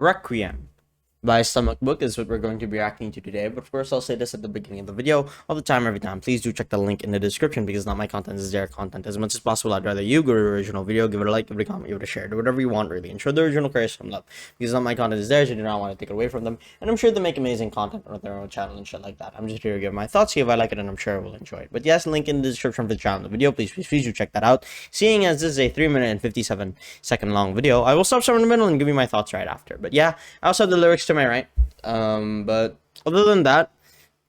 Requiem by Stomach Book is what we're going to be reacting to today. But first, I'll say this at the beginning of the video, all the time, every time. Please do check the link in the description because not my content is their content. As much as possible, I'd rather you go to the original video, give it a like, give it a comment, give it a share, do whatever you want, really. And show the original creators some love because not my content is theirs. You do not want to take it away from them. And I'm sure they make amazing content on their own channel and shit like that. I'm just here to give my thoughts, see if I like it, and I'm sure I will enjoy it. But yes, link in the description for the channel, the video. Please do check that out. Seeing as this is a 3-minute and 57-second long video, I will stop somewhere in the middle and give you my thoughts right after. But yeah, I also have the lyrics to my right. But other than that,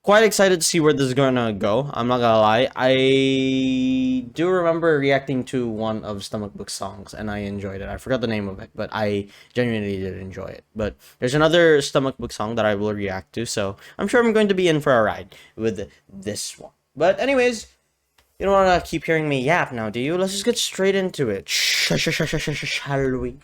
quite excited to see where this is gonna go. I'm not gonna lie, I do remember reacting to one of Stomach Book's songs and I enjoyed it. I forgot the name of it, but I genuinely did enjoy it. But there's another Stomach Book song that I will react to, so I'm sure I'm going to be in for a ride with this one. But anyways, you don't want to keep hearing me yap now, do you? Let's just get straight into it. Shall we?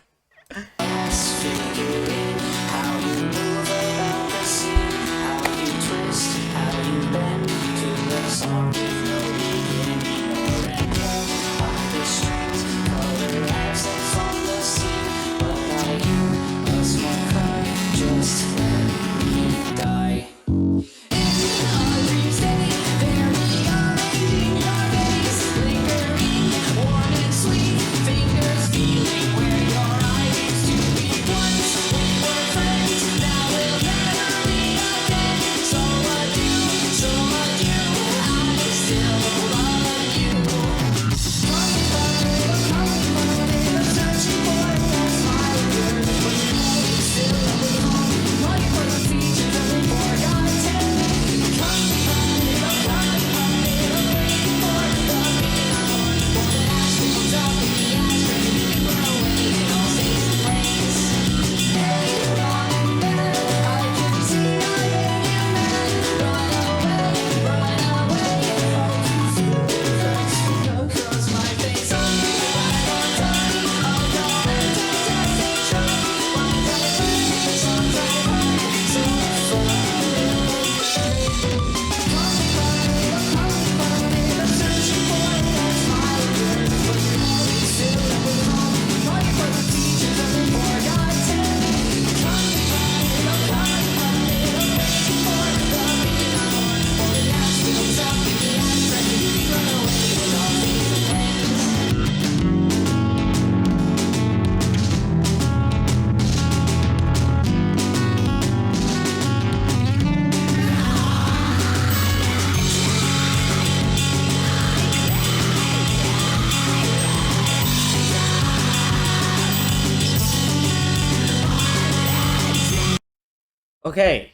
Okay,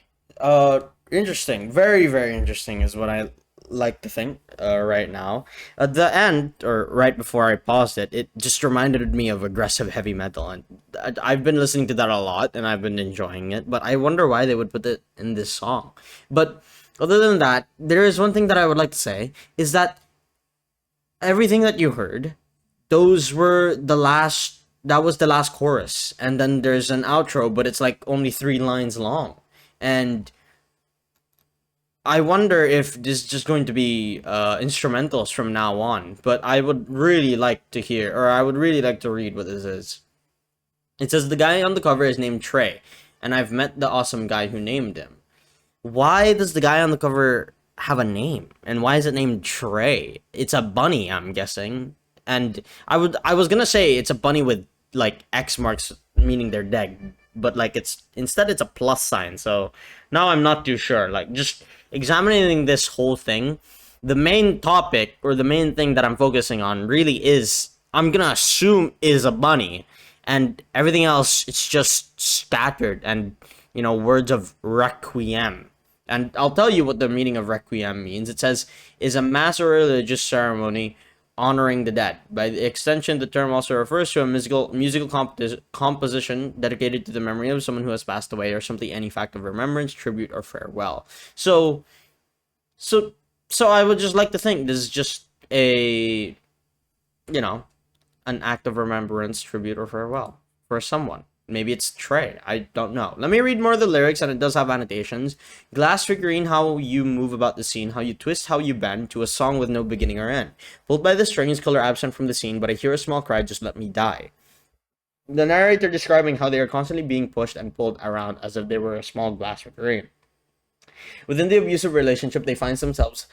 interesting. Very interesting is what I like to think, right now. At the end, or right before I paused it, it just reminded me of aggressive heavy metal, and I've been listening to that a lot, and I've been enjoying it, but I wonder why they would put it in this song. But other than that, there is one thing that I would like to say, is that everything that you heard, that was the last chorus, and then there's an outro, but it's like only 3 lines long. And I wonder if this is just going to be instrumentals from now on, but I would really like to hear, or I would really like to read what this is. It says the guy on the cover is named Trey, and I've met the awesome guy who named him. Why does the guy on the cover have a name, and why is it named Trey? It's a bunny, I'm guessing. And I was gonna say it's a bunny with like X marks, meaning they're dead, but like instead it's a plus sign. So now I'm not too sure. Like, just examining this whole thing, the main topic, or the main thing that I'm focusing on, really is, I'm gonna assume, is a bunny, and everything else, it's just scattered and, you know, words of requiem. And I'll tell you what the meaning of requiem means. It says, is a mass or religious ceremony honoring the dead. By the extension, the term also refers to a musical composition dedicated to the memory of someone who has passed away, or simply any fact of remembrance, tribute, or farewell. So I would just like to think this is just a, you know, an act of remembrance, tribute, or farewell for someone. Maybe it's Trey. I don't know. Let me read more of the lyrics, and it does have annotations. Glass figurine, how you move about the scene, how you twist, how you bend, to a song with no beginning or end. Pulled by the strings, color absent from the scene, but I hear a small cry, just let me die. The narrator describing how they are constantly being pushed and pulled around as if they were a small glass figurine. Within the abusive relationship, they find themselves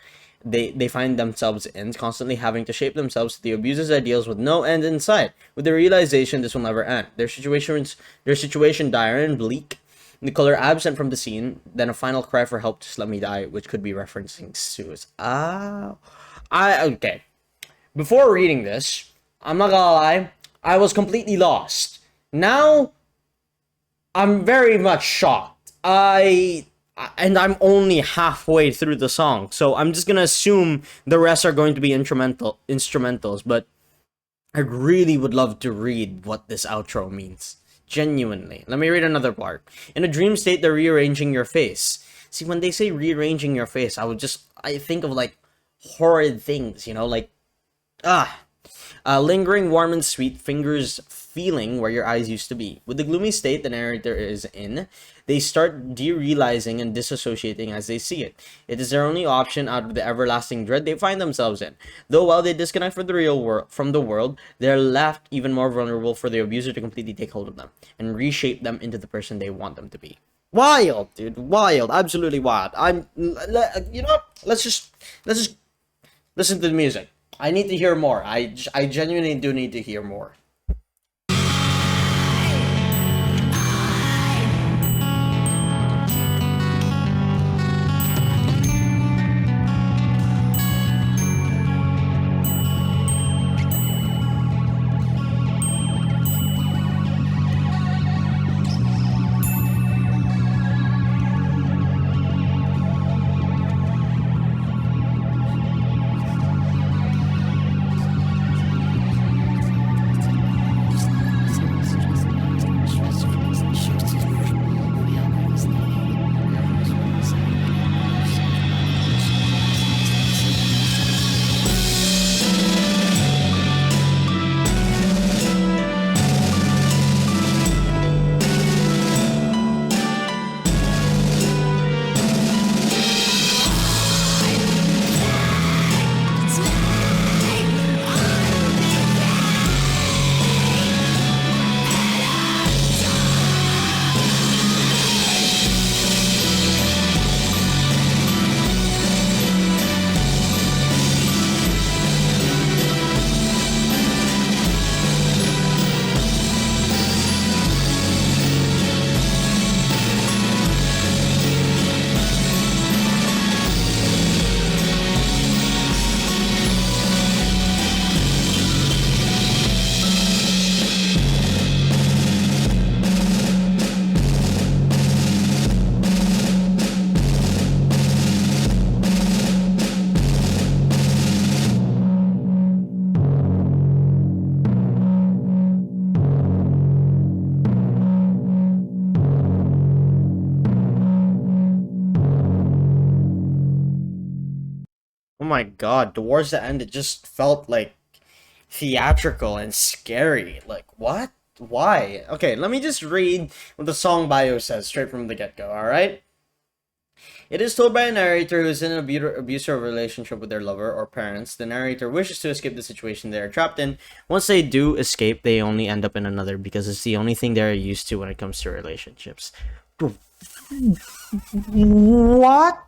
in, constantly having to shape themselves to the abuser's ideals with no end in sight, with the realization this will never end. Their situation dire and bleak, the color absent from the scene, then a final cry for help, just let me die, which could be referencing suicide. Okay. Before reading this, I'm not gonna lie, I was completely lost. Now, I'm very much shocked. And I'm only halfway through the song, so I'm just gonna assume the rest are going to be instrumentals. But I really would love to read what this outro means. Genuinely. Let me read another part. In a dream state, they're rearranging your face. See, when they say rearranging your face, I think of like horrid things, like ah, lingering, warm and sweet, fingers feeling where your eyes used to be. With the gloomy state the narrator is in, they start derealizing and disassociating as they see it. It is their only option out of the everlasting dread they find themselves in. Though while they disconnect from the real world, they're left even more vulnerable for the abuser to completely take hold of them and reshape them into the person they want them to be. Wild, dude, wild, absolutely wild. Let's just listen to the music. I need to hear more. I genuinely do need to hear more. Oh my god, towards the end it just felt like theatrical and scary. Like, what? Why? Okay, let me just read what the song bio says straight from the get-go, alright? It is told by a narrator who is in an abusive relationship with their lover or parents. The narrator wishes to escape the situation they are trapped in. Once they do escape, they only end up in another because it's the only thing they're used to when it comes to relationships. What?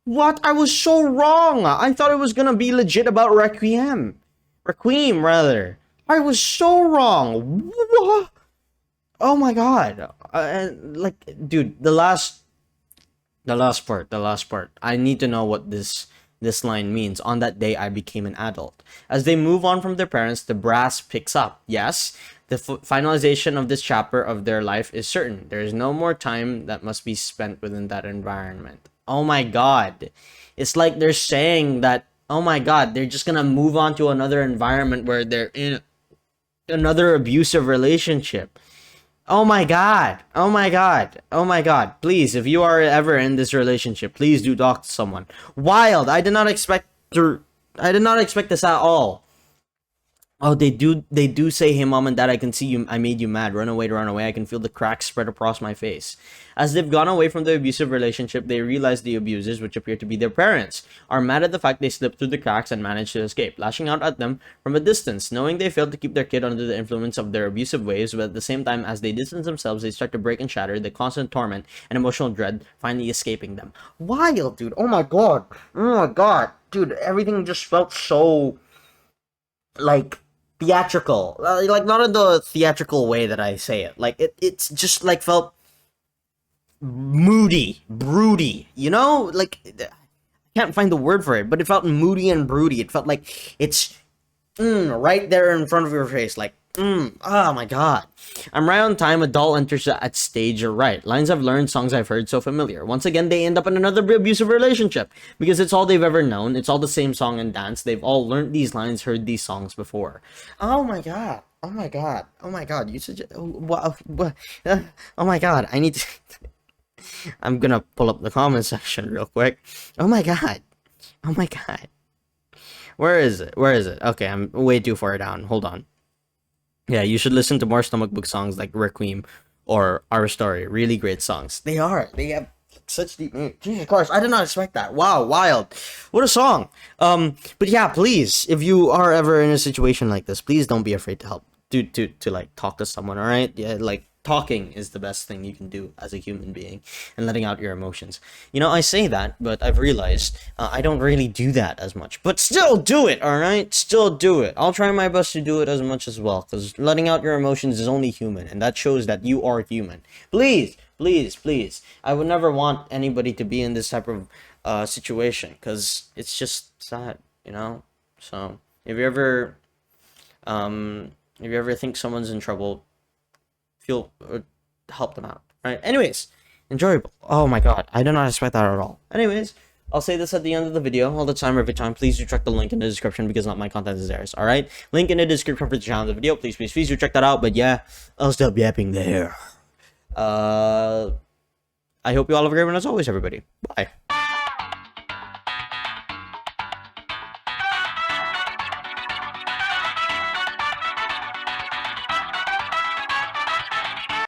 What? I was so wrong. I thought it was gonna be legit about Requiem. Requiem, rather. I was so wrong. What? Oh my god. Dude, the last part. I need to know what this line means. On that day, I became an adult. As they move on from their parents, the brass picks up. Yes, the finalization of this chapter of their life is certain. There is no more time that must be spent within that environment. Oh my god. It's like they're saying that, oh my god, they're just gonna move on to another environment where they're in another abusive relationship. Oh my god. Oh my god. Oh my god. Please, if you are ever in this relationship, please do talk to someone. Wild. I did not expect this at all. Oh, they do say, "Hey mom and dad, I can see you, I made you mad. Run away, I can feel the cracks spread across my face." As they've gone away from the abusive relationship, they realize the abusers, which appear to be their parents, are mad at the fact they slipped through the cracks and managed to escape, lashing out at them from a distance, knowing they failed to keep their kid under the influence of their abusive ways. But at the same time, as they distance themselves, they start to break and shatter, the constant torment and emotional dread finally escaping them. Wild, dude. Oh my god. Oh my god. Dude, everything just felt so, like, theatrical. Like, not in the theatrical way that I say it. Like, it's just like felt moody, broody. You know, like, I can't find the word for it, but it felt moody and broody. It felt like it's right there in front of your face. Like, oh my god. I'm right on time. Adult enters at stage. You're right. Lines I've learned, songs I've heard, so familiar. Once again, they end up in another abusive relationship because it's all they've ever known. It's all the same song and dance. They've all learned these lines, heard these songs before. Oh my god. Oh my god. Oh my god. You suggest. Oh my god. I need to. I'm gonna pull up the comment section real quick. Oh my god. Oh my god. Where is it? Where is it? Okay, I'm way too far down. Hold on. Yeah, you should listen to more stomach book songs like Requiem or Our Story. Really great songs. They are. They have such deep meaning. Jesus Christ, I did not expect that. Wow, wild. What a song. But yeah, please, if you are ever in a situation like this, please don't be afraid to help. To like talk to someone, all right? Yeah, like talking is the best thing you can do as a human being and letting out your emotions. You know, I say that, but I've realized I don't really do that as much. But still do it, all right? Still do it. I'll try my best to do it as much as well, because letting out your emotions is only human, and that shows that you are human. Please, please, please. I would never want anybody to be in this type of situation, because it's just sad, you know? So, if you ever think someone's in trouble, feel help them out. Right? Anyways, enjoyable. Oh my god, I did not expect that at all. Anyways, I'll say this at the end of the video all the time, every time. Please do check the link in the description because not my content is theirs. All right, link in the description for the channel, the video. Please, please, please do check that out. But yeah, I'll stop yapping there. I hope you all have a great one as always, everybody. Bye.